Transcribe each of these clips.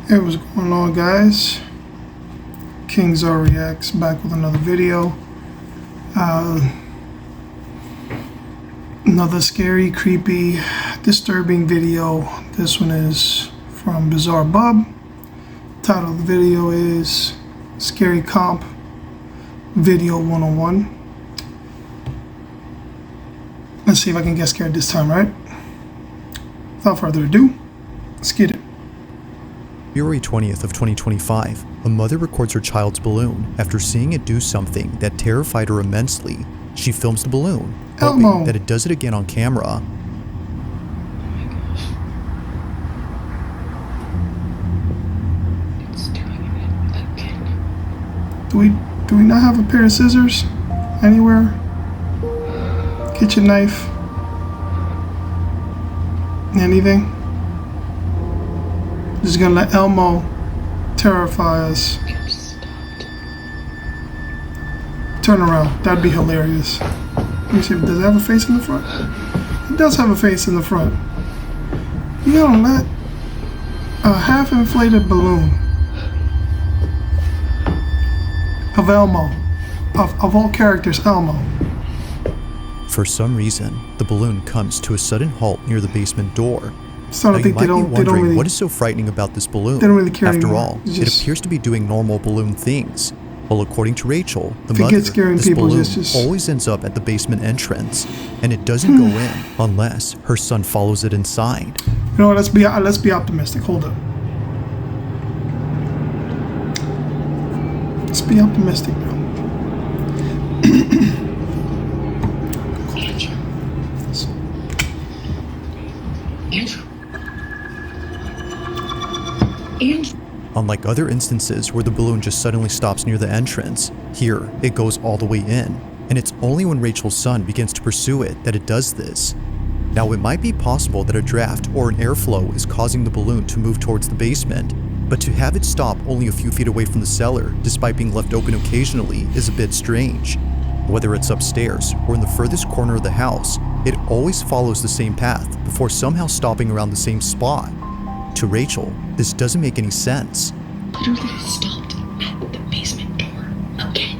Hey, what's going on, guys? Kingzart-reacts back with another video. Another scary, creepy, disturbing video. This one is from BizarreBub. Title of the video is Scary Comp Video 101. Let's see if I can get scared this time, right? Without further ado, let's get it. February 20th of 2025, a mother records her child's balloon after seeing it do something that terrified her immensely. She films the balloon, hoping that it does it again on camera. It's doing it again. Do we not have a pair of scissors anywhere? Kitchen knife? Anything? Just gonna let Elmo terrify us. Turn around. That'd be hilarious. Let me see. Does it have a face in the front? It does have a face in the front. You don't let a half-inflated balloon of Elmo, of all characters, Elmo. For some reason, the balloon comes to a sudden halt near the basement door. So I think they don't really, what is so frightening about this balloon? They don't really care After anymore. all, it appears to be doing normal balloon things. Well, according to Rachel, the mother, this people, balloon just always ends up at the basement entrance, and it doesn't go in unless her son follows it inside. You know what, let's be optimistic. Hold up. Let's be optimistic, bro. Unlike other instances where the balloon just suddenly stops near the entrance, here it goes all the way in, and it's only when Rachel's son begins to pursue it that it does this. Now, it might be possible that a draft or an airflow is causing the balloon to move towards the basement, but to have it stop only a few feet away from the cellar, despite being left open occasionally, is a bit strange. Whether it's upstairs or in the furthest corner of the house, it always follows the same path before somehow stopping around the same spot. To Rachel, this doesn't make any sense. Literally stopped at the basement door again.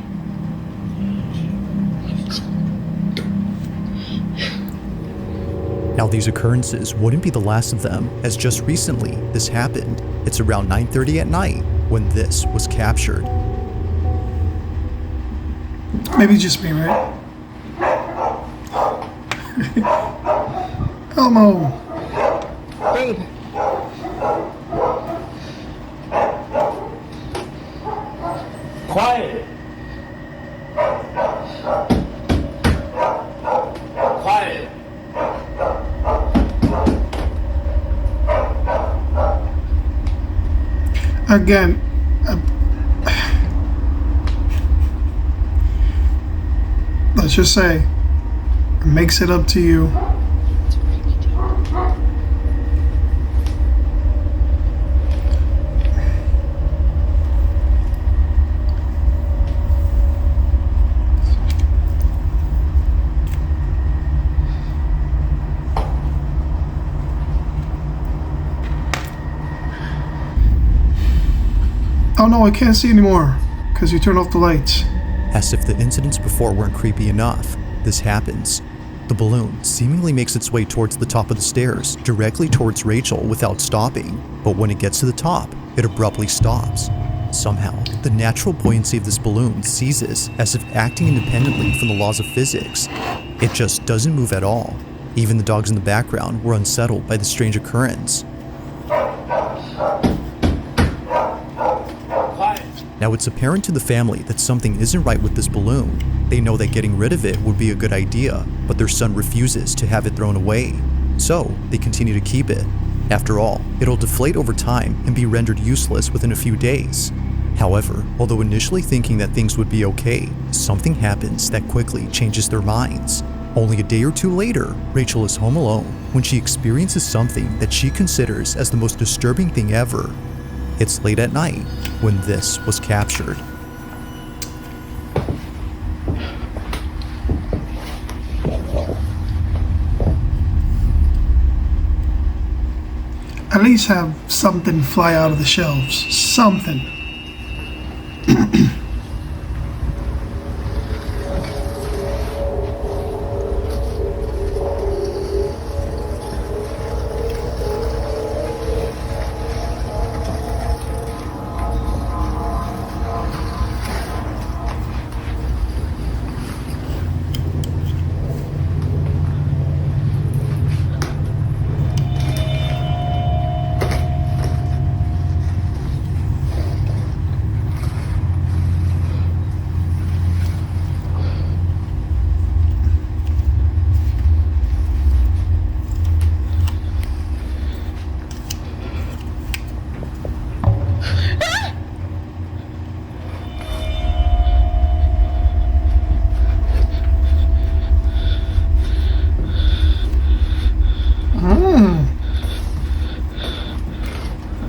Now, these occurrences wouldn't be the last of them, as just recently this happened. It's around 9:30 at night when this was captured. Maybe just me, right? Elmo. Babe. Quiet. Quiet. Again, let's just say, it makes it up to you. Oh no, I can't see anymore because you turned off the lights. As if the incidents before weren't creepy enough, this happens. The balloon seemingly makes its way towards the top of the stairs, directly towards Rachel without stopping, but when it gets to the top, it abruptly stops. Somehow, the natural buoyancy of this balloon ceases as if acting independently from the laws of physics. It just doesn't move at all. Even the dogs in the background were unsettled by the strange occurrence. Now, it's apparent to the family that something isn't right with this balloon. They know that getting rid of it would be a good idea, but their son refuses to have it thrown away. So, they continue to keep it. After all, it'll deflate over time and be rendered useless within a few days. However, although initially thinking that things would be okay, something happens that quickly changes their minds. Only a day or two later, Rachel is home alone when she experiences something that she considers as the most disturbing thing ever. It's late at night when this was captured. At least have something fly out of the shelves. Something.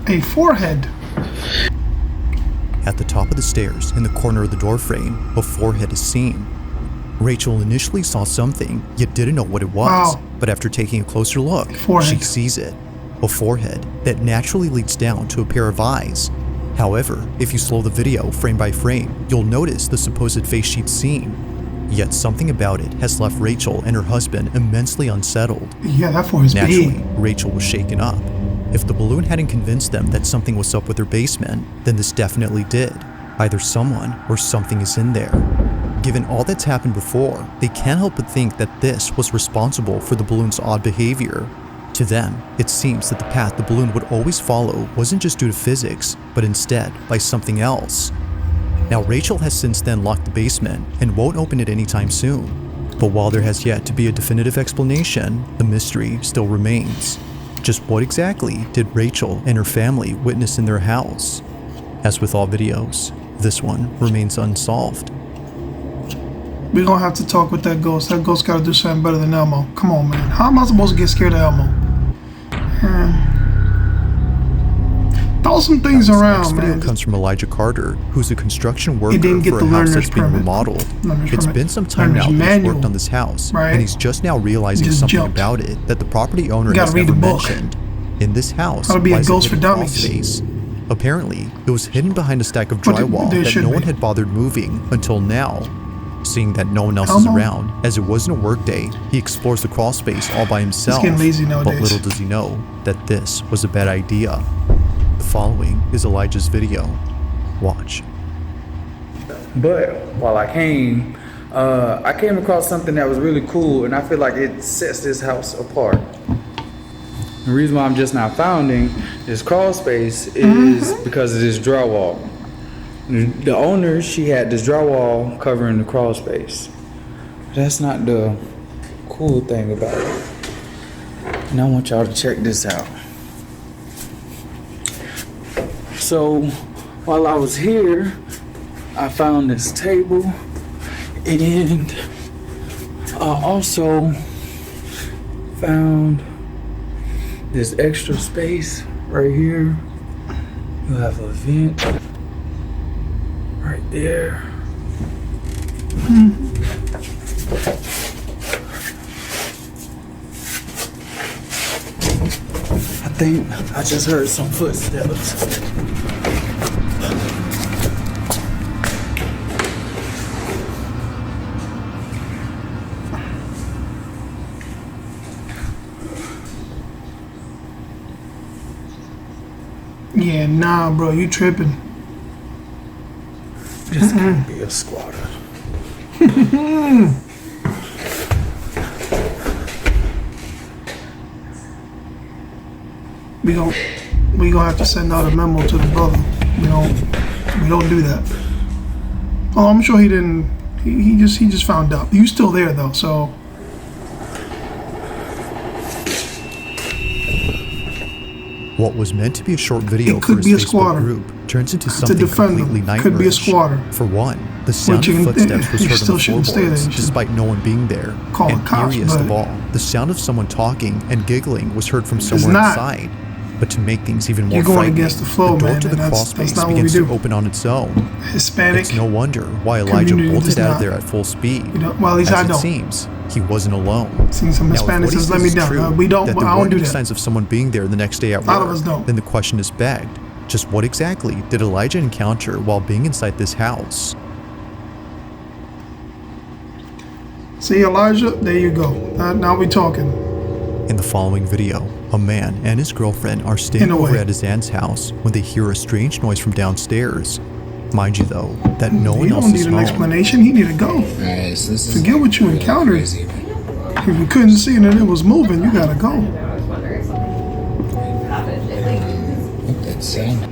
A forehead. At the top of the stairs, in the corner of the doorframe, a forehead is seen. Rachel initially saw something, yet didn't know what it was. Wow. But after taking a closer look, Forehead. she sees it. A forehead that naturally leads down to a pair of eyes. However, if you slow the video frame by frame, you'll notice the supposed face she'd seen. Yet something about it has left Rachel and her husband immensely unsettled. Yeah, that forehead's Naturally, big. Rachel was shaken up. If the balloon hadn't convinced them that something was up with their basement, then this definitely did. Either someone or something is in there. Given all that's happened before, they can't help but think that this was responsible for the balloon's odd behavior. To them, it seems that the path the balloon would always follow wasn't just due to physics, but instead by something else. Now, Rachel has since then locked the basement and won't open it anytime soon. But while there has yet to be a definitive explanation, the mystery still remains. Just what exactly did Rachel and her family witness in their house? As with all videos, this one remains unsolved. We're gonna have to talk with that ghost. That ghost gotta do something better than Elmo. Come on, man. How am I supposed to get scared of Elmo? Throw some things This around, next video man. comes from Elijah Carter, who's a construction worker didn't get for the a house learner's that's being permit. remodeled. Learner's It's permit. been some time now Learner's that he's manual, worked on this house, right? and he's just now realizing Just something jumped. about it that the property owner You gotta has read never the book. mentioned. In this house, How to be a lies ghost for hidden crawl dummies. space. Apparently, it was hidden behind a stack of But drywall there that should no be. one had bothered moving until now. Seeing that no one else is Elmo? around, as it wasn't a work day, he explores the crawl space all by himself. getting lazy But nowadays. little does he know that this was a bad idea. The following is Elijah's video. Watch. But while I came across something that was really cool, and I feel like it sets this house apart. The reason why I'm just now founding this crawl space is because of this drywall. The owner, she had this drywall covering the crawl space. That's not the cool thing about it. And I want y'all to check this out. So while I was here, I found this table, and I also found this extra space right here. You have a vent right there. I think I just heard some footsteps. Yeah, nah, bro, you tripping. This can't be a squatter. We gonna have to send out a memo to the brother. We don't do that. Oh, I'm sure he didn't. He just found out. You still there though, so. What was meant to be a short video It for could his be a Facebook squatter. group turns into To something defend completely them. nightmarish. Could be a squatter. For one, the sound Which of you- footsteps was you heard still on the shouldn't stay there. You floorboards, should despite no one being there. call And the cops, eeriest of but all, the sound of someone talking and giggling was heard from It's somewhere not. inside. But to make things even more You're going frightening, against the flow, door man, to the and crawl that's space not what we begins do. to open on its own. Hispanic. It's no wonder why Elijah community bolted does out of not. there at full speed. You know, well, at least As I it don't. seems, he wasn't alone. Seen some Now, if Hispanics what he says, "Let says me is down." true, We don't. that I there don't weren't do any that. signs of someone being there the next day at A lot of work, us don't. then the question is begged. Just what exactly did Elijah encounter while being inside this house? See, Elijah, there you go. Now we talking. In the following video, a man and his girlfriend are staying In a over way. at his aunt's house when they hear a strange noise from downstairs. Mind you though, that no one You else don't is need an home. explanation. He need to go. Alright, so this is Forget what you really encountered. crazy. If you couldn't see that it was moving, you gotta go. What that sound?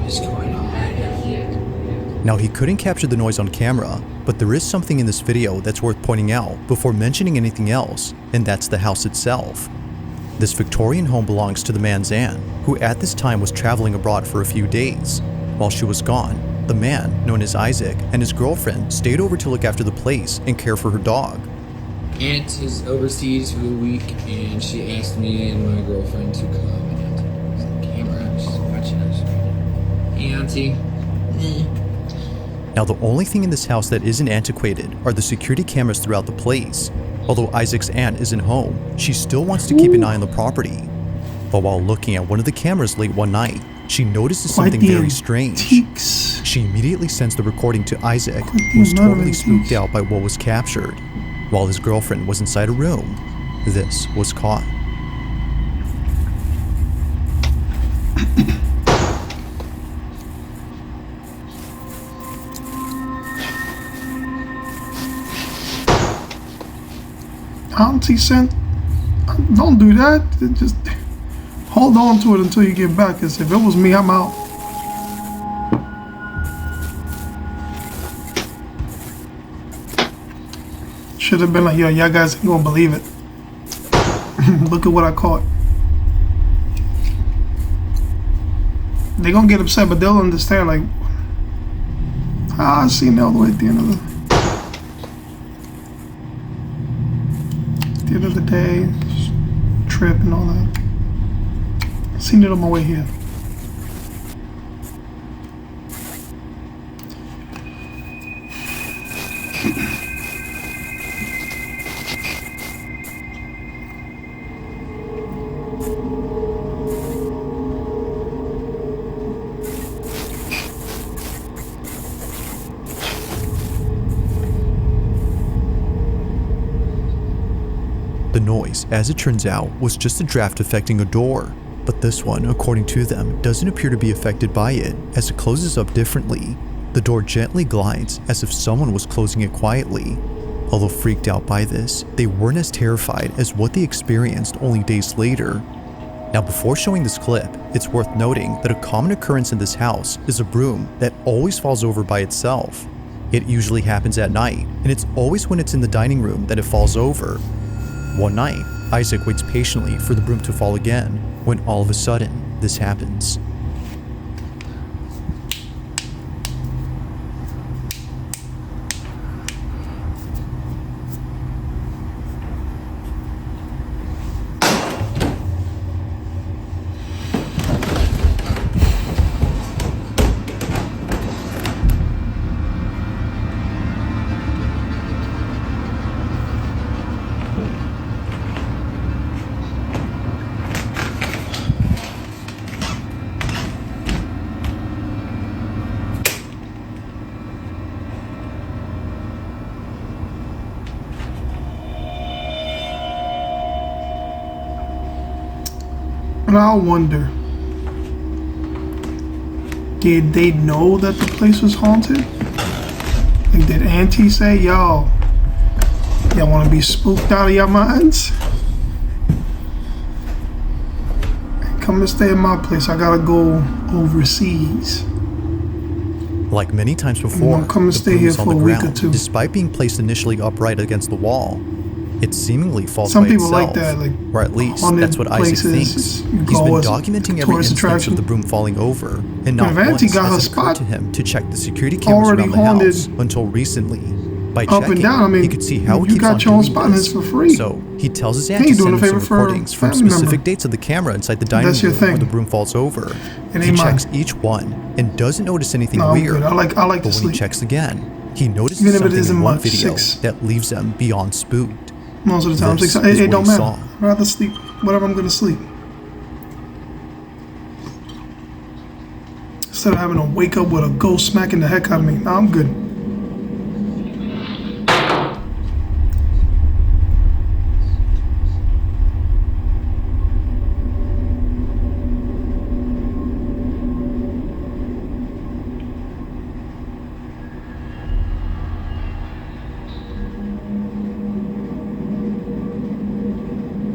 What's going on? Now he couldn't capture the noise on camera, but there is something in this video that's worth pointing out before mentioning anything else, and that's the house itself. This Victorian home belongs to the man's aunt, who at this time was traveling abroad for a few days. While she was gone, the man, known as Isaac, and his girlfriend stayed over to look after the place and care for her dog. Aunt is overseas for a week, and she asked me and my girlfriend to come. And there's the camera, she's watching us. Hey, Auntie. Now the only thing in this house that isn't antiquated are the security cameras throughout the place. Although Isaac's aunt isn't home, she still wants to keep an eye on the property. But while looking at one of the cameras late one night, she notices Quite something the very strange. antiques. She immediately sends the recording to Isaac, Quite the who was amount of totally spooked antiques. out by what was captured. While his girlfriend was inside a room, this was caught. Auntie sent. Don't do that. Just hold on to it until you get back. Cause if it was me, I'm out. Should have been like, yo, y'all guys ain't gonna believe it. Look at what I caught. They gonna get upset, but they'll understand. Like, I seen it all the way at the end of the day, trip and all that. Seen it on my way here. The noise, as it turns out, was just a draft affecting a door. But this one, according to them, doesn't appear to be affected by it, as it closes up differently. The door gently glides, as if someone was closing it quietly. Although freaked out by this, they weren't as terrified as what they experienced only days later. Now before showing this clip, it's worth noting that a common occurrence in this house is a broom that always falls over by itself. It usually happens at night, and it's always when it's in the dining room that it falls over. One night, Isaac waits patiently for the broom to fall again, when all of a sudden, this happens. And I wonder, did they know that the place was haunted? Like, did Auntie say, yo, y'all want to be spooked out of your minds? Come and stay in my place. I gotta go overseas. Like many times before, Well, come and the stay broom here is on for the a week or ground, two. despite being placed initially upright against the wall. It seemingly falls Some by people itself, like that, like or at least haunted that's what Isaac places, thinks. you He's go been as a documenting every tourist instance attraction. of the broom falling over, and not If Auntie once got her has it occurred spot to him to check the security cameras already around the haunted. house until recently. By up checking, and down. I mean, he could see how it you keeps on got your own doing spot in this. this for free. So he tells his Hey, aunt you to doing send a him some favor for a recordings from family specific member. dates of the camera inside the dining That's your room thing. where the broom falls over. It He ain't mine. checks each one and doesn't notice anything No, I'm weird. good. I like but to when he sleep. checks again, he notices Even if it something isn't in one much, video 6. that leaves him beyond spooked. Most of the time, This 6. is It what don't he matter. saw. I'd rather sleep whatever I'm gonna sleep. Instead of having to wake up with a ghost smacking the heck out of me. No, I'm good.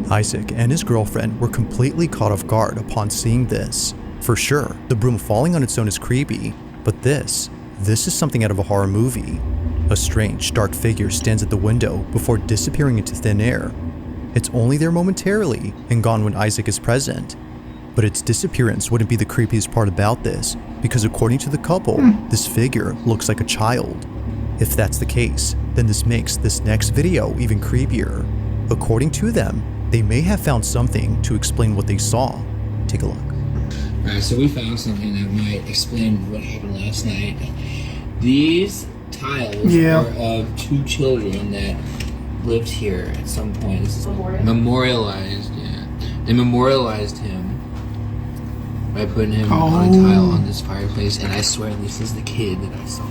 Isaac and his girlfriend were completely caught off guard upon seeing this. For sure, the broom falling on its own is creepy, but this is something out of a horror movie. A strange, dark figure stands at the window before disappearing into thin air. It's only there momentarily and gone when Isaac is present. But its disappearance wouldn't be the creepiest part about this, because according to the couple, this figure looks like a child. If that's the case, then this makes this next video even creepier. According to them, they may have found something to explain what they saw. Take a look. Alright, so we found something that might explain what happened last night. These tiles Yeah. are of 2 children that lived here at some point. This is memorialized, yeah. They memorialized him by putting him on a tile on this fireplace, and I swear this is the kid that I saw.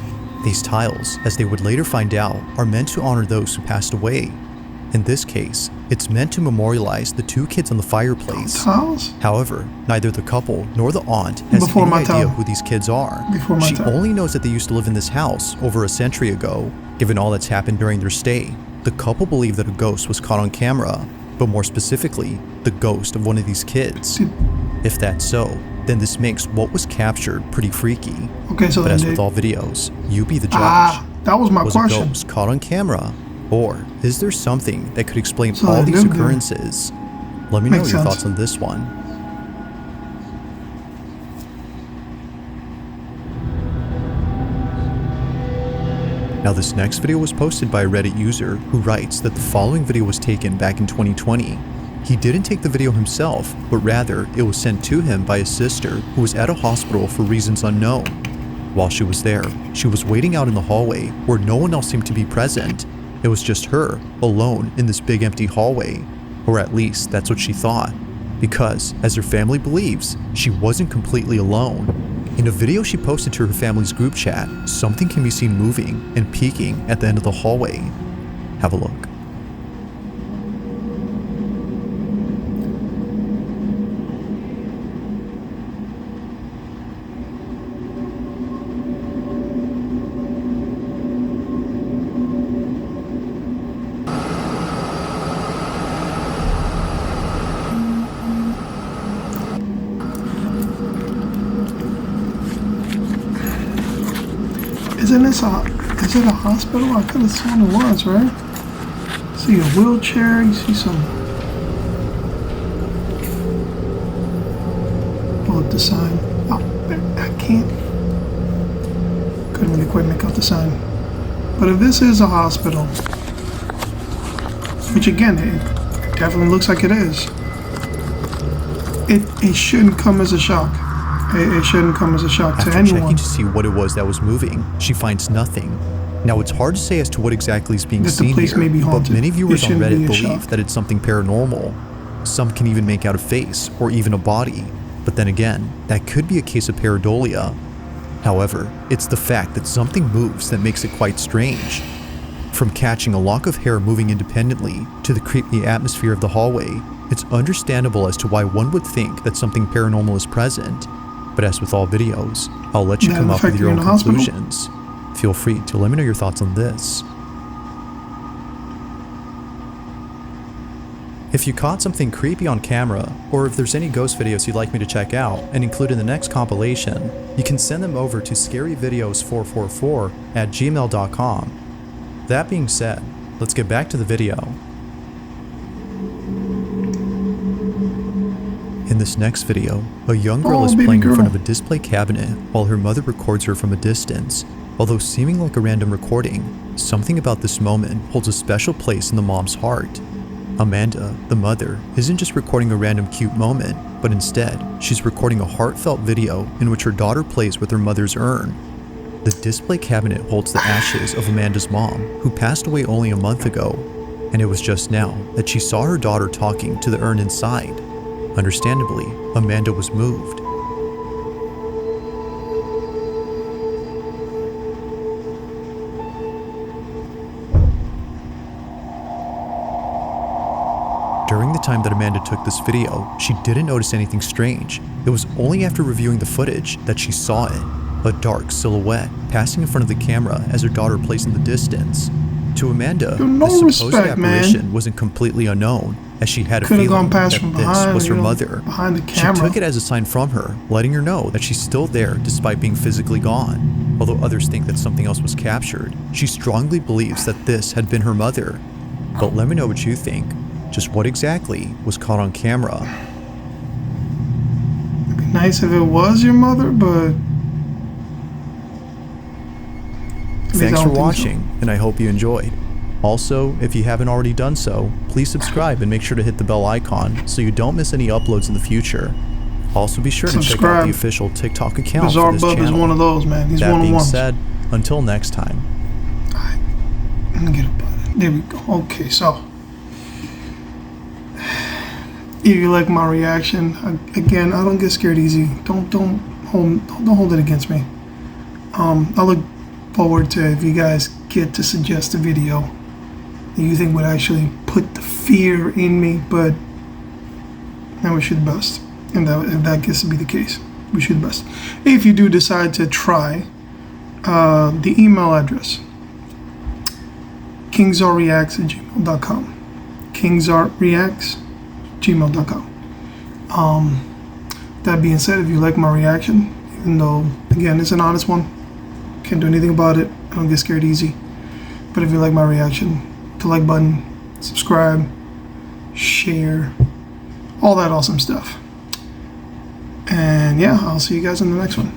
These tiles, as they would later find out, are meant to honor those who passed away. In this case, it's meant to memorialize the 2 kids on the fireplace. Tiles? However, neither the couple nor the aunt has Before any my idea time. who these kids are. Before my She time. only knows that they used to live in this house over a century ago. Given all that's happened during their stay, the couple believe that a ghost was caught on camera, but more specifically, the ghost of one of these kids. If that's so, then this makes what was captured pretty freaky. Okay, so But then as they, with all videos, you be the judge. that was my Was a question. ghost caught on camera? Or is there something that could explain So all they these lived there. occurrences? Let me know Makes your sense. thoughts on this one. Now this next video was posted by a Reddit user who writes that the following video was taken back in 2020. He didn't take the video himself, but rather it was sent to him by his sister who was at a hospital for reasons unknown. While she was there, she was waiting out in the hallway where no one else seemed to be present. It was just her, alone in this big empty hallway. Or at least that's what she thought. Because, as her family believes, she wasn't completely alone. In a video she posted to her family's group chat, something can be seen moving and peeking at the end of the hallway. Have a look. Is it a hospital? I could have sworn it was, right? See a wheelchair, you see some. Pull up the sign. Oh, I can't. Couldn't really quite make out the sign. But if this is a hospital, which again, it definitely looks like it is, it shouldn't come as a shock. It shouldn't come as a shock to After anyone. checking to see what it was that was moving, she finds nothing. Now it's hard to say as to what exactly is being That the seen place here, may be but haunted. many viewers It on shouldn't be Reddit a believe shock. that it's something paranormal. Some can even make out a face or even a body, but then again, that could be a case of pareidolia. However, it's the fact that something moves that makes it quite strange. From catching a lock of hair moving independently to the creepy atmosphere of the hallway, it's understandable as to why one would think that something paranormal is present. But as with all videos, I'll let you That come up with affect your you own in the hospital? conclusions. Feel free to let me know your thoughts on this. If you caught something creepy on camera, or if there's any ghost videos you'd like me to check out and include in the next compilation, you can send them over to scaryvideos444@gmail.com. That being said, let's get back to the video. In this next video, a young girl is baby playing in front girl. of a display cabinet while her mother records her from a distance. Although seeming like a random recording, Something about this moment holds a special place in the mom's heart. Amanda, the mother, isn't just recording a random cute moment, but instead, she's recording a heartfelt video in which her daughter plays with her mother's urn. The display cabinet holds the ashes of Amanda's mom, who passed away only a month ago, and it was just now that she saw her daughter talking to the urn inside. Understandably, Amanda was moved. During the time that Amanda took this video, she didn't notice anything strange. It was only after reviewing the footage that she saw it, a dark silhouette passing in front of the camera as her daughter plays in the distance. To Amanda, No the supposed respect, man. apparition wasn't completely unknown, as she had a Could've feeling gone past that from this behind, was her you know, mother. behind the She camera. took it as a sign from her, letting her know that she's still there despite being physically gone. Although others think that something else was captured, she strongly believes that this had been her mother. But let me know what you think. Just what exactly was caught on camera? It'd be nice if it was your mother, but Thanks for watching, and I hope you enjoyed. Also, if you haven't already done so, please subscribe and make sure to hit the bell icon so you don't miss any uploads in the future. Also, be sure to check out the official TikTok account for this BizarreBub channel. is one of those, man. He's That one of being ones. said, until next time. Alright, let me get a button. There we go. Okay, so if you like my reaction, again, I don't get scared easy. Don't hold it against me. I look forward to if you guys get to suggest a video that you think would actually put the fear in me, but I wish you the best. And if that gets to be the case, wish you the best. If you do decide to try, the email address, Kingzart-reacts@gmail.com. Kingzart-reacts@gmail.com. That being said, if you like my reaction, even though, again, it's an honest one, can't do anything about it, I don't get scared easy. But if you like my reaction, the like button, subscribe, share, all that awesome stuff. And yeah, I'll see you guys in the next one.